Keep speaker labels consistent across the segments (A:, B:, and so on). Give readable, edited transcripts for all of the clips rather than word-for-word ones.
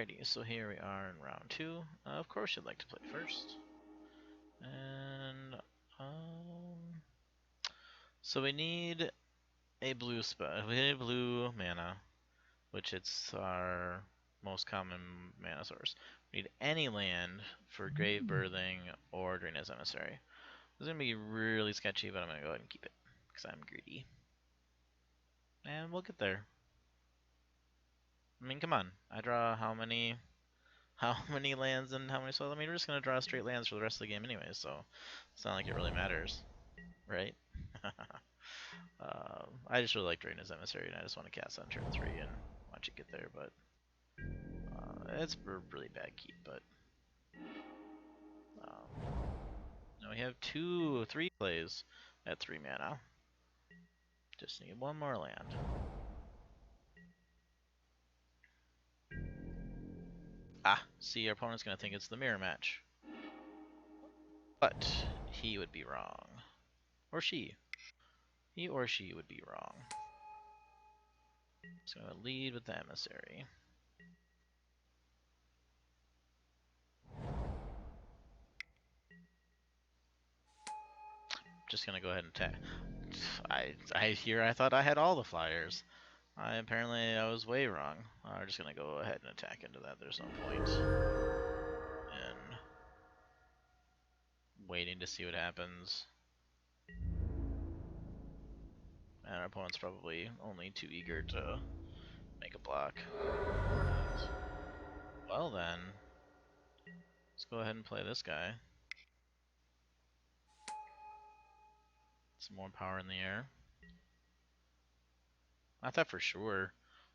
A: Alrighty, so here we are in round 2. Of course you'd like to play first. And, so we need a blue spell. We need a blue mana, which it's our most common mana source. We need any land for Grave Birthing or Draina's Emissary. This is going to be really sketchy, but I'm going to go ahead and keep it, because I'm greedy. And we'll get there. I mean, come on. I draw how many lands and how many spells? I mean, we're just going to draw straight lands for the rest of the game anyway, so it's not like it really matters, right? I just really like Draina's Emissary, and I just want to cast on turn 3 and watch it get there, but it's a really bad keep, but now we have 3 plays at 3 mana. Just need one more land. Ah, see, our opponent's going to think it's the mirror match. But he would be wrong. Or she. He or she would be wrong. So I'm going to lead with the Emissary. Just going to go ahead and attack. I thought I had all the flyers. Apparently I was way wrong. We're just going to go ahead and attack into that. There's no point in waiting to see what happens. And our opponent's probably only too eager to make a block. Or not. Well then, let's go ahead and play this guy. Some more power in the air. I thought for sure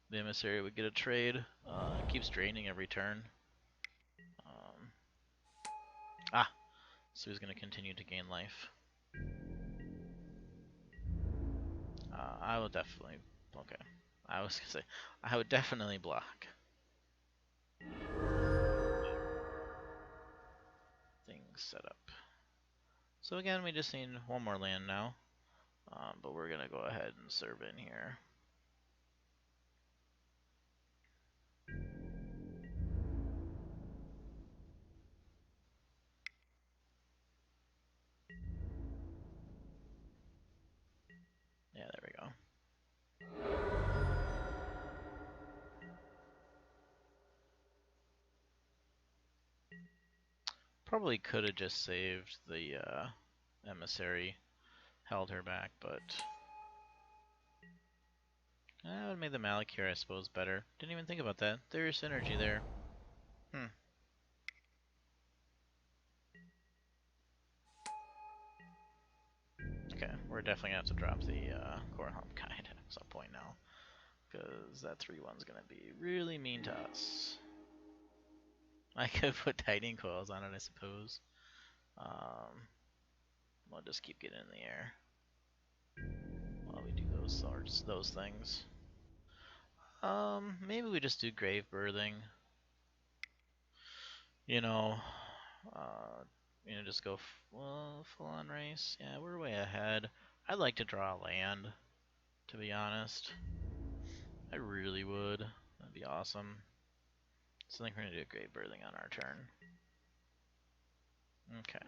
A: the Emissary would get a trade. It keeps draining every turn. So he's going to continue to gain life. I will definitely... Okay. I was going to say, I would definitely block. Things set up. So again, we just need one more land now. But we're going to go ahead and serve in here. Yeah, there we go. Probably could have just saved the Emissary, held her back, but I would have made the Malik here, I suppose, better. Didn't even think about that. There's synergy there. Okay, we're definitely going to have to drop the Core Helm Guide at some point now, because that 3/1's going to be really mean to us. I could put Tightening Coils on it, I suppose. We'll just keep getting in the air while we do those things. Maybe we just do Grave Birthing. Just go full on race. Yeah, we're way ahead. I'd like to draw a land, to be honest. I really would. That'd be awesome. So I think we're gonna do a Grave Birthing on our turn. Okay.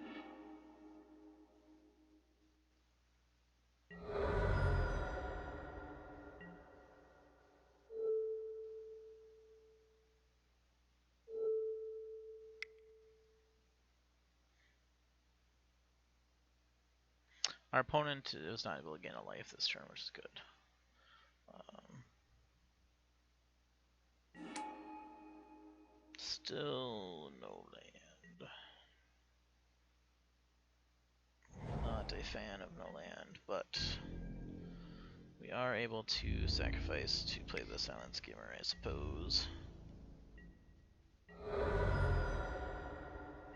A: Our opponent is not able to gain a life this turn, which is good. Still no land. Not a fan of no land, but we are able to sacrifice to play the Silent Skimmer, I suppose.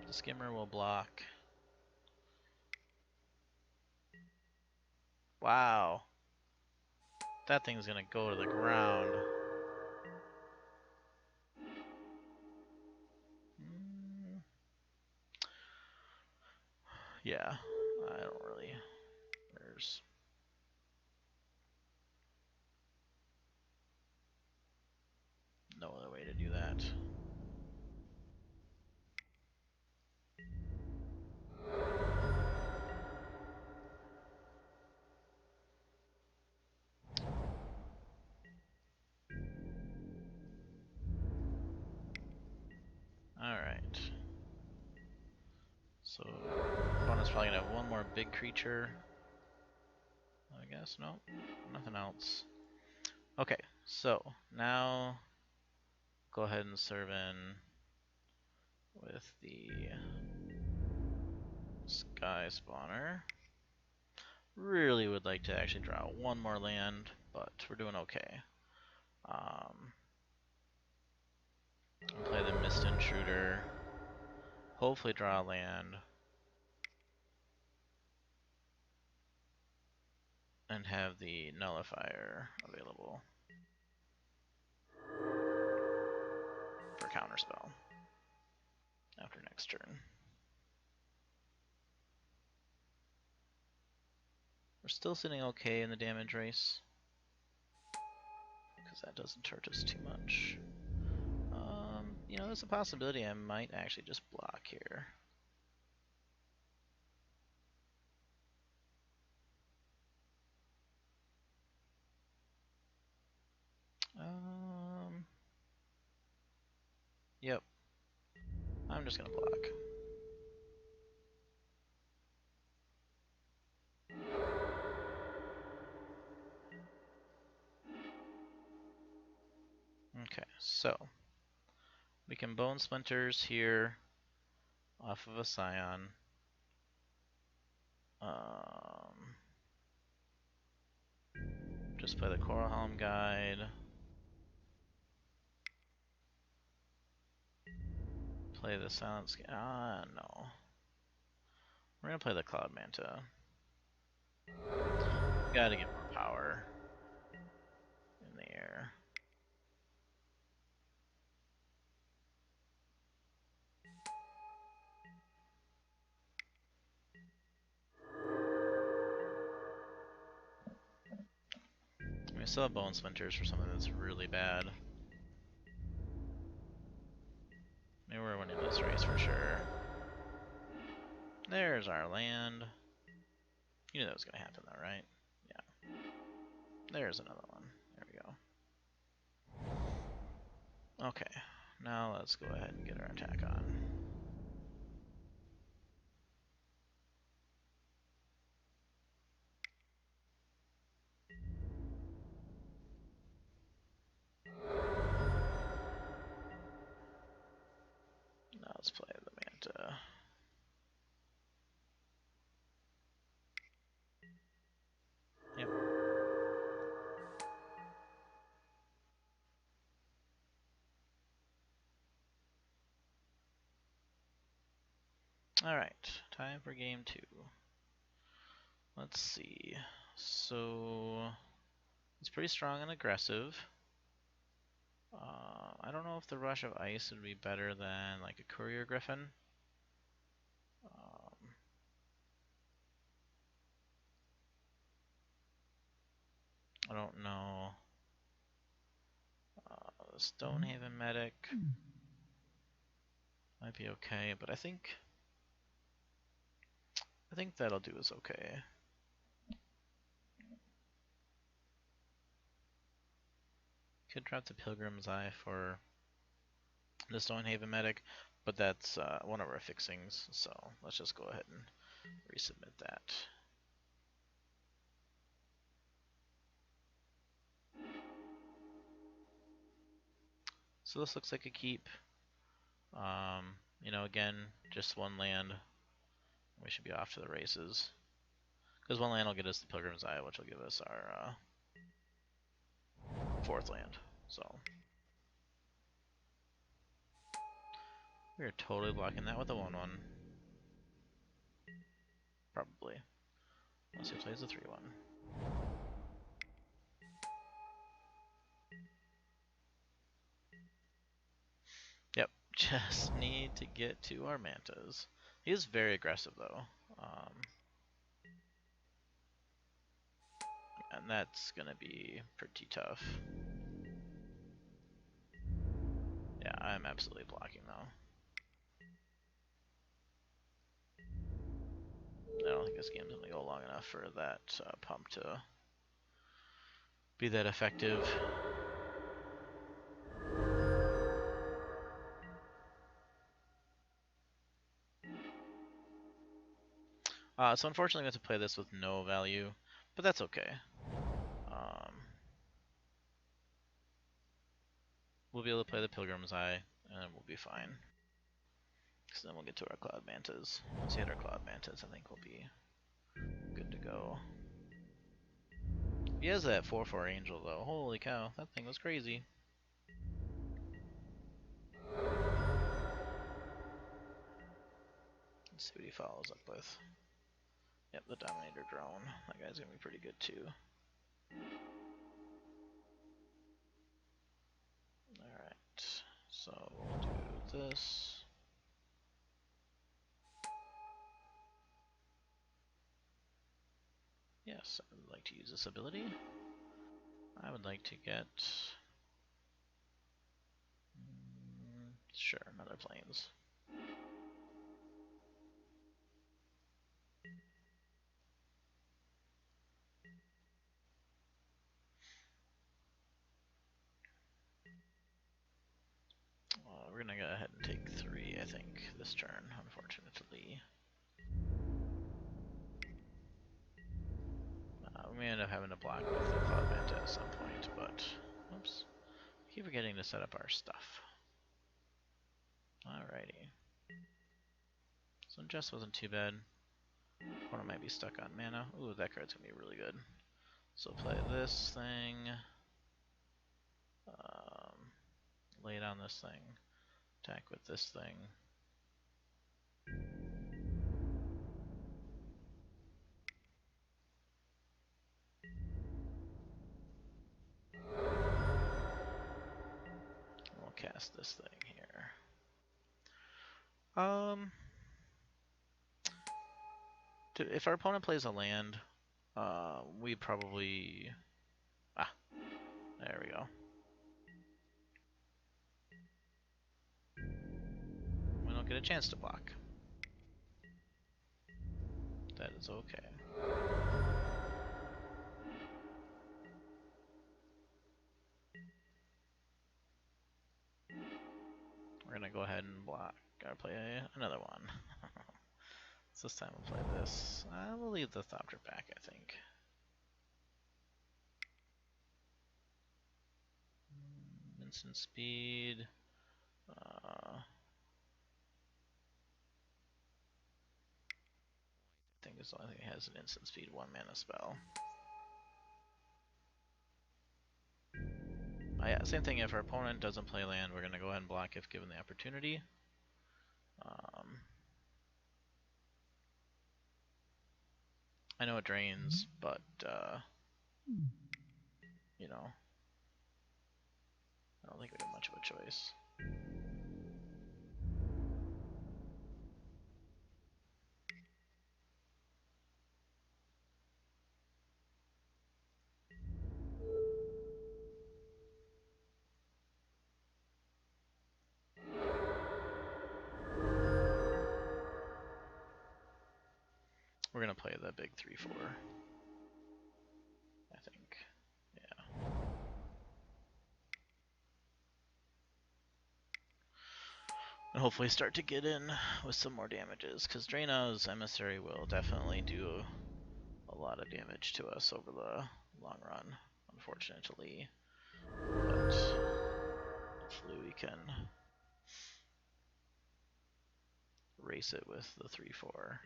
A: The Skimmer will block. Wow. That thing's gonna go to the ground. Yeah, I don't really... There's... no other way to do that. So opponent's probably gonna have one more big creature. I guess, no, nothing else. Okay, so now go ahead and serve in with the Sky Spawner. Really would like to actually draw one more land, but we're doing okay. Play the Mist Intruder. Hopefully draw a land. And have the Nullifier available for counterspell after next turn. We're still sitting okay in the damage race, because that doesn't hurt us too much. You know, there's a possibility I might actually just block here. Yep. I'm just gonna block. Okay, so we can Bone Splinters here off of a Scion. Just play the Coral Helm Guide. Play the Silence. No. We're gonna play the Cloud Manta. Gotta get more power in the air. We still have Bone Splinters for something that's really bad. Maybe we're winning this race for sure. There's our land. You knew that was gonna happen though, right? Yeah. There's another one. There we go. Okay. Now let's go ahead and get our attack on. Now let's play the Manta. Yep. Alright, time for game 2. Let's see. So, it's pretty strong and aggressive. I don't know if the Rush of Ice would be better than like a Courier Griffin. I don't know. The Stonehaven Medic might be okay, but I think that'll do us okay. Could drop the Pilgrim's Eye for the Stonehaven Medic, but that's one of our fixings, so let's just go ahead and resubmit that. So this looks like a keep. You know, again, just one land. We should be off to the races. Because one land will get us the Pilgrim's Eye, which will give us our 4th land. So we're totally blocking that with a 1/1. Probably. Unless he plays a 3/1. Yep, just need to get to our Mantas. He is very aggressive though. And that's gonna be pretty tough. Yeah, I'm absolutely blocking though. I don't think this game's gonna go long enough for that pump to be that effective. So unfortunately we have to play this with no value, but that's okay. We'll be able to play the Pilgrim's Eye, and we'll be fine. Because then we'll get to our Cloud Mantas. Once we hit our Cloud Mantas, I think we'll be good to go. He has that 4/4 Angel, though. Holy cow, that thing was crazy. Let's see what he follows up with. Yep, the Dominator Drone. That guy's gonna be pretty good, too. Alright, so we'll do this. Yes, I would like to use this ability. I would like to get... sure, another Plains. We're gonna go ahead and take 3, I think, this turn, unfortunately. We may end up having to block with the Cloud Manta at some point, but... oops. I keep forgetting to set up our stuff. Alrighty. So Jess wasn't too bad. Opponent might be stuck on mana. Ooh, that card's gonna be really good. So play this thing. Lay down this thing. Attack with this thing. We'll cast this thing here. If our opponent plays a land, we probably... ah, there we go. We don't get a chance to block. That is okay. We're gonna go ahead and block. Gotta play another one. So this time we'll play this. We'll leave the Thopter back, I think. Instant speed. I think it's the only thing that has an instant speed 1 mana spell. Yeah, same thing. If our opponent doesn't play land, we're gonna go ahead and block if given the opportunity. I know it drains, but you know, I don't think we have much of a choice. We're gonna play the big 3/4. I think. Yeah. And hopefully start to get in with some more damages, because Draena's Emissary will definitely do a lot of damage to us over the long run, unfortunately. But hopefully we can race it with the 3/4.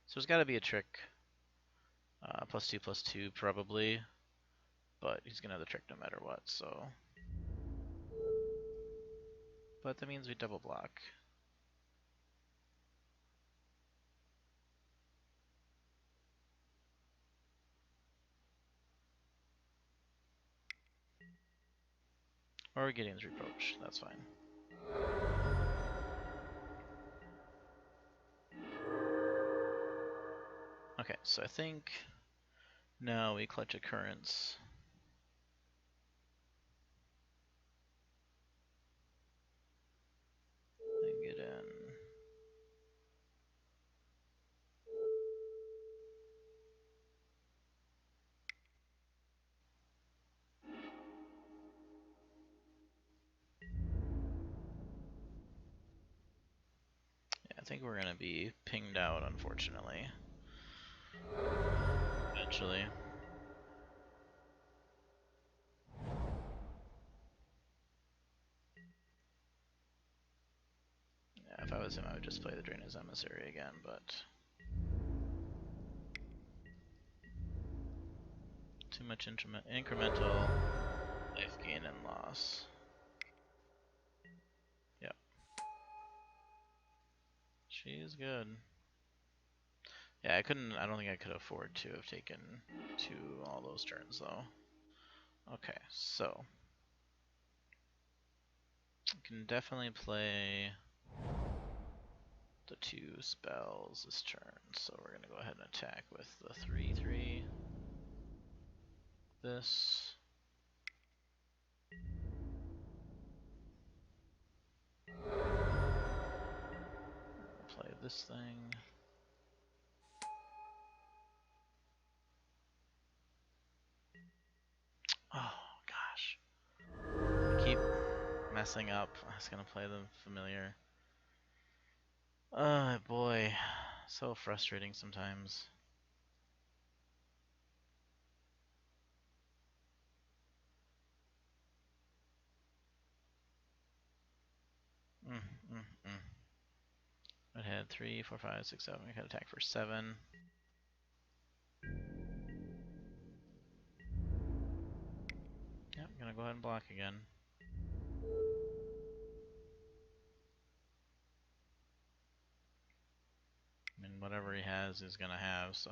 A: So there's got to be a trick. +2/+2 probably, but he's gonna have the trick no matter what. So, but that means we double block. Or Gideon's Reproach. That's fine. Okay, so I think now we clutch Occurrence. And get in. think we're gonna be pinged out, unfortunately. Eventually. Yeah, if I was him, I would just play the Draina's Emissary again, but... too much incremental life gain and loss. Yep. She's good. Yeah, I don't think I could afford to have taken all those turns, though. Okay, so... I can definitely play the 2 spells this turn, so we're gonna go ahead and attack with the 3/3. This. We'll play this thing. Oh gosh. I keep messing up. I was gonna play the familiar. Oh boy. So frustrating sometimes. It had 3, 4, 5, 6, 7. We could attack for 7. Yep, I'm gonna go ahead and block again. I mean, whatever he has, he's gonna have, so.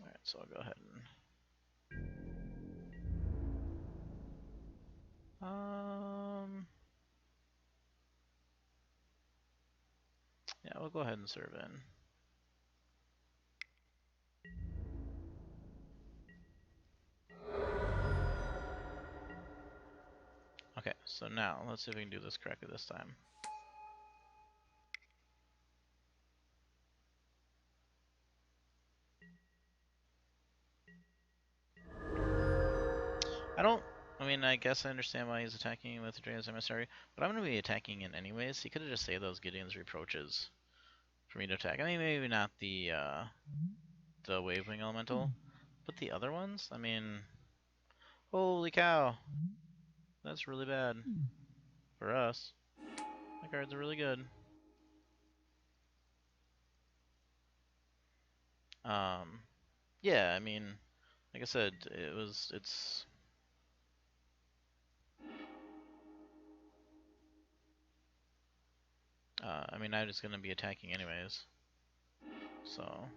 A: Alright, so I'll go ahead and. Yeah, we'll go ahead and serve in. Okay, so now let's see if we can do this correctly this time. I mean, I guess I understand why he's attacking with Draina's Emissary, but I'm going to be attacking in anyways. He could have just saved those Gideon's Reproaches for me to attack. I mean, maybe not the Wavewing Elemental, but the other ones? I mean, holy cow. That's really bad. For us. My cards are really good. Yeah, I mean, like I said, it's... I mean, I'm just going to be attacking anyways. So...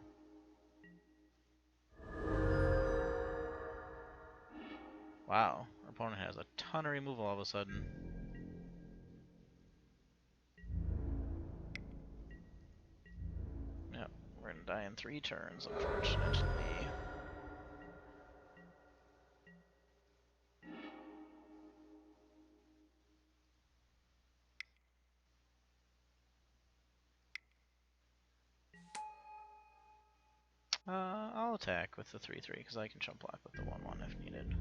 A: Wow, our opponent has a ton of removal all of a sudden. Yep, we're gonna die in 3 turns, unfortunately. I'll attack with the 3/3 because I can jump block with the 1/1 if needed.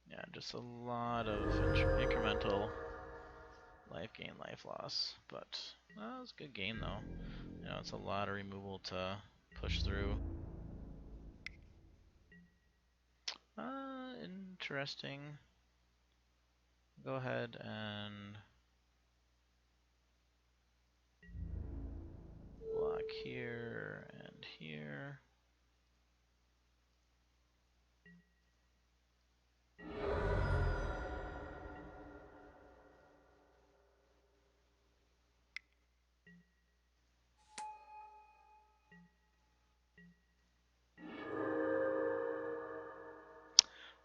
A: Yeah, just a lot of incremental life gain, life loss, but it's a good game though. You know, it's a lot of removal to push through. Interesting. Go ahead and block here and here.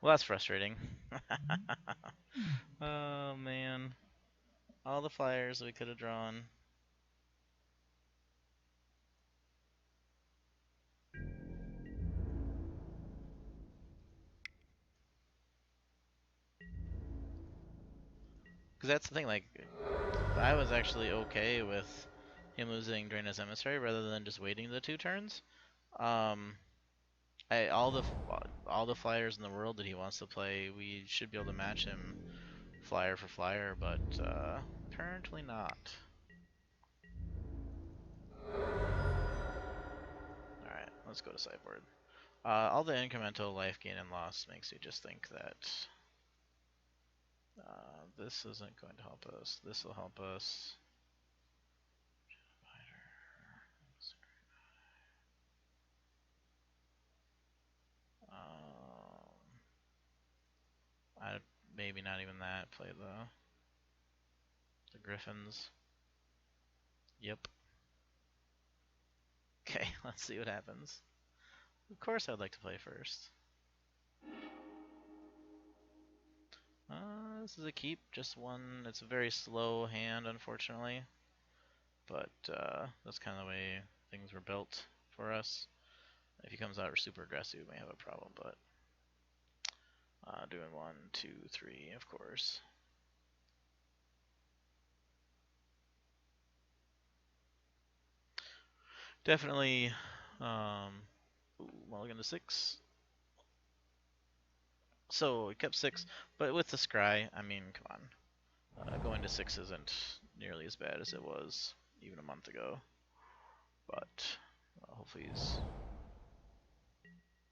A: Well, that's frustrating. Oh man. All the flyers we could have drawn. Because that's the thing, like, I was actually okay with him losing during his emissary rather than just waiting the 2 turns. Um, all the flyers in the world that he wants to play, we should be able to match him flyer for flyer, but apparently not. Alright, let's go to sideboard. All the incremental life gain and loss makes you just think that this isn't going to help us. This will help us. I maybe not even that. Play the Griffins. Yep. Okay, let's see what happens. Of course, I'd like to play first. This is a keep, just one. It's a very slow hand, unfortunately. But that's kind of the way things were built for us. If he comes out super aggressive, we may have a problem, but doing 1, 2, 3, of course. Definitely mulligan to 6. So we kept 6, but with the scry, I mean, come on. Going to 6 isn't nearly as bad as it was even a month ago. But hopefully he's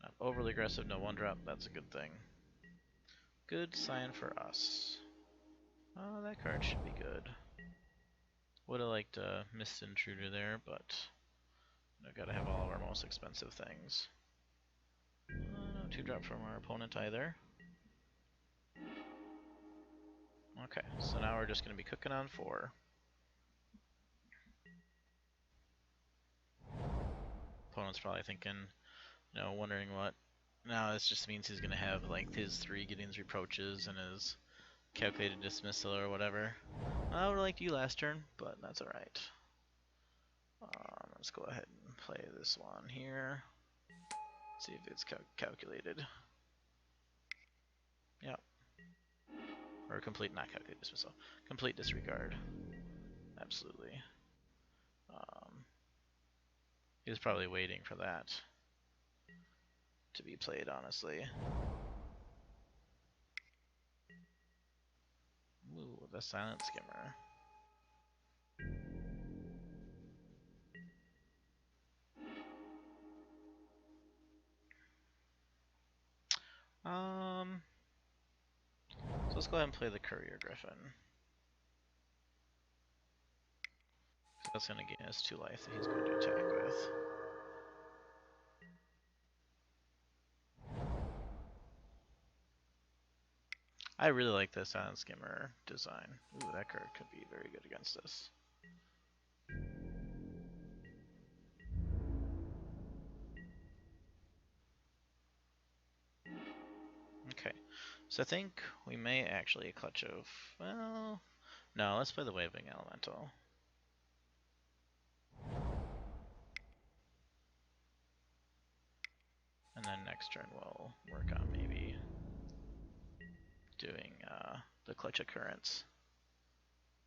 A: not overly aggressive, no 1-drop, that's a good thing. Good sign for us. That card should be good. Would have liked a Mist Intruder there, but I've got to have all of our most expensive things. No 2-drop from our opponent either. Okay, so now we're just going to be cooking on 4. Opponent's probably thinking, you know, wondering what. Now this just means he's going to have like his 3 Gideon's Reproaches and his calculated dismissal or whatever. I would have liked you last turn, but that's alright. Let's go ahead and play this one here. See if it's calculated. Yep. Or complete, not calculated dismissal. Complete disregard. Absolutely. He was probably waiting for that to be played, honestly. Ooh, the Silent Skimmer. So let's go ahead and play the Courier Griffin. That's going to gain us 2 life that he's going to attack with. I really like the Silent Skimmer design. Ooh, that card could be very good against us. Okay, so I think we may actually clutch of, well, no, let's play the Waving Elemental. And then next turn we'll work on maybe doing the Clutch Occurrence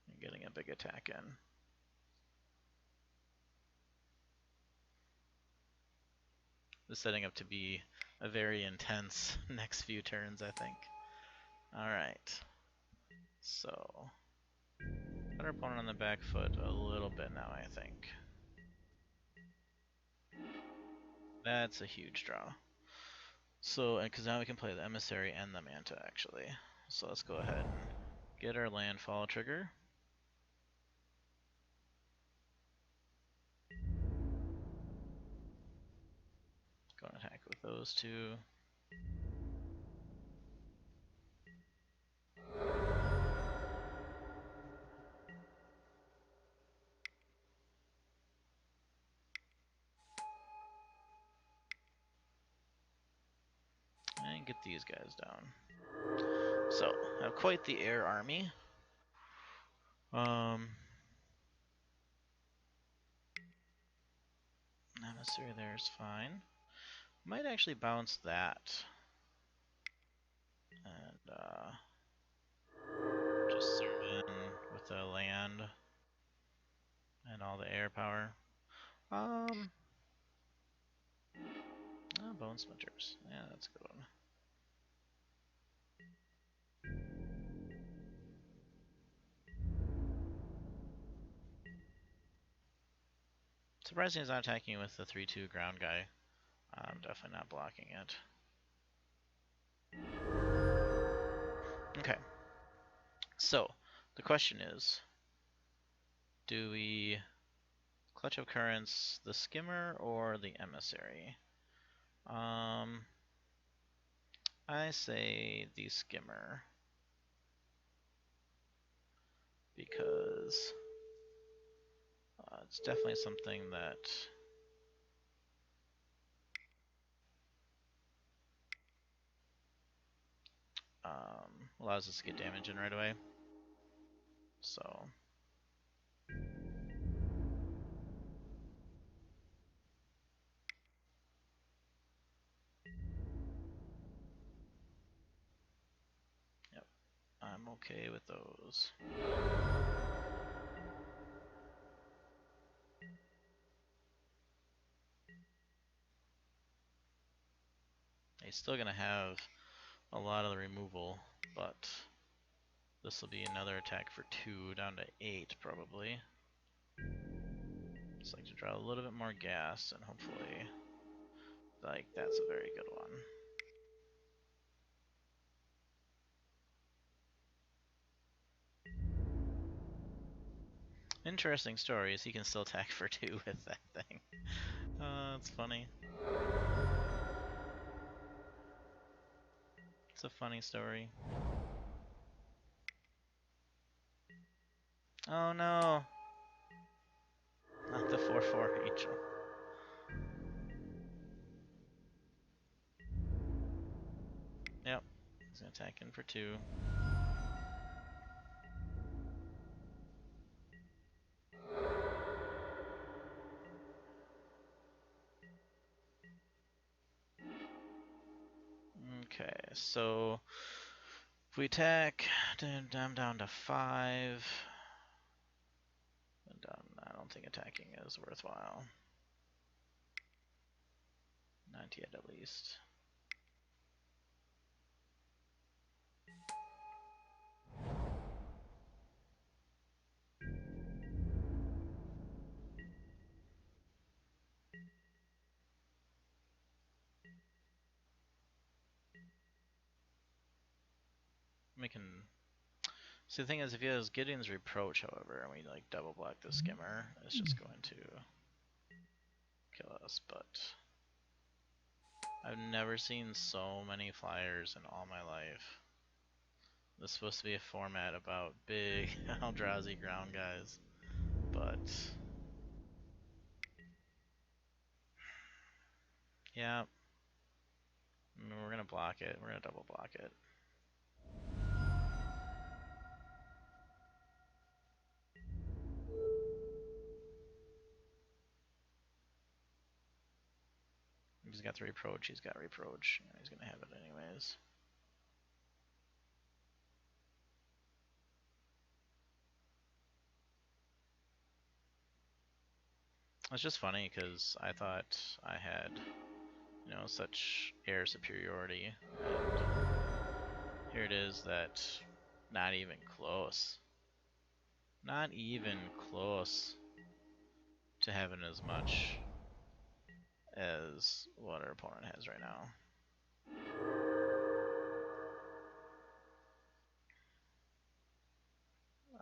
A: and getting a big attack in. This is setting up to be a very intense next few turns, I think. Alright. So, put our opponent on the back foot a little bit now, I think. That's a huge draw. So, because now we can play the Emissary and the Manta, actually. So let's go ahead and get our landfall trigger. Go and attack with those 2. And get these guys down. So, have quite the air army. Emissary there is fine. Might actually bounce that. And just serve land and all the air power. Bone Splinters. Yeah, that's a good one. Surprising he's not attacking with the 3/2 ground guy. I'm definitely not blocking it. Okay. So, the question is, do we Clutch of Currents the Skimmer or the Emissary? I say the Skimmer. Because it's definitely something that allows us to get damage in right away. So yep, I'm okay with those. He's still gonna have a lot of the removal, but this will be another attack for 2 down to 8 probably. Just like to draw a little bit more gas, and hopefully, like, that's a very good one. Interesting story is he can still attack for 2 with that thing. That's funny. It's a funny story. Oh no! Not the 4/4 Angel. Yep, he's gonna attack in for 2. Okay, so if we attack, I'm down to 5. And I don't think attacking is worthwhile. Not yet, at least. We can. See, the thing is, if he has Gideon's Reproach, however, and we like double block the Skimmer, it's just going to kill us. But I've never seen so many flyers in all my life. This is supposed to be a format about big Eldrazi ground guys, but yeah, we're gonna block it. We're gonna double block it. He's got the Reproach. He's got Reproach. Yeah, he's gonna have it anyways. It's just funny because I thought I had, you know, such air superiority, and here it is that not even close. Not even close to having as much as what our opponent has right now.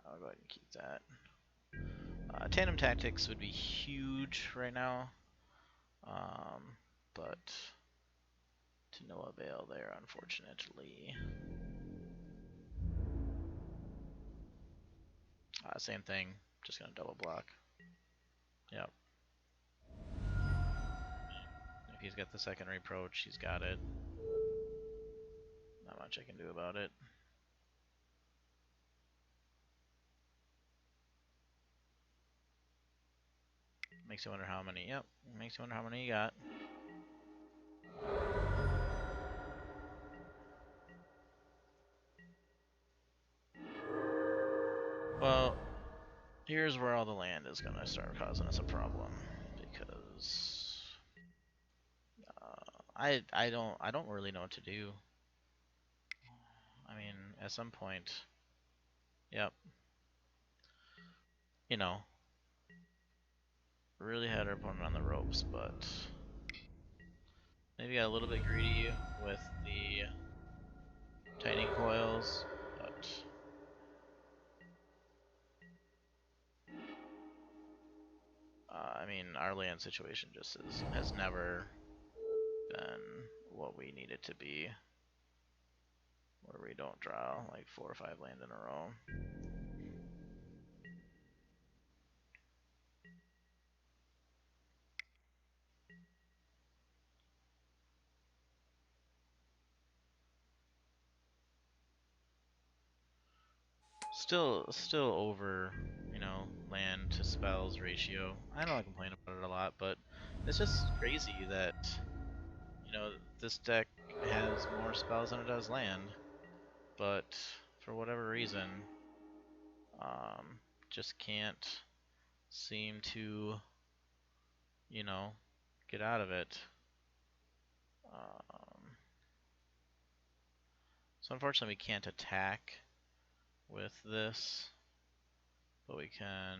A: I'll go ahead and keep that. Tandem Tactics would be huge right now, but to no avail there, unfortunately. Same thing, just gonna double block. Yep. If he's got the second Reproach, he's got it. Not much I can do about it. Makes you wonder how many. Yep, makes you wonder how many you got. Well, here's where all the land is gonna start causing us a problem because I don't really know what to do. I mean, at some point, yep, you know, really had our opponent on the ropes, but maybe got a little bit greedy with the tightening coils, but I mean, our land situation just has never been what we need it to be, where we don't draw like 4 or 5 land in a row. Still over, land to spells ratio. I know I complain about it a lot, but it's just crazy that, this deck has more spells than it does land, but for whatever reason, um, just can't seem to, get out of it. So unfortunately, we can't attack with this, but we can.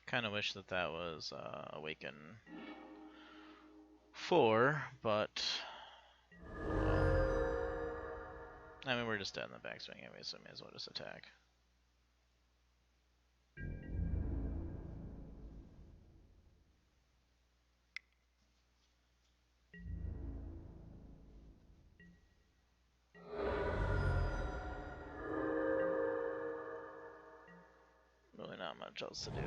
A: Kind of wish that was Awaken 4, but well. I mean, we're just dead in the backswing anyway, so I may as well just attack. Really not much else to do.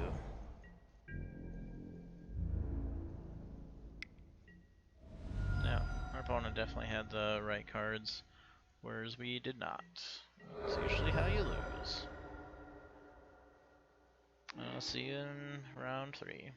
A: Yeah, our opponent definitely had the right cards, whereas we did not. That's usually how you lose. I'll see you in round 3.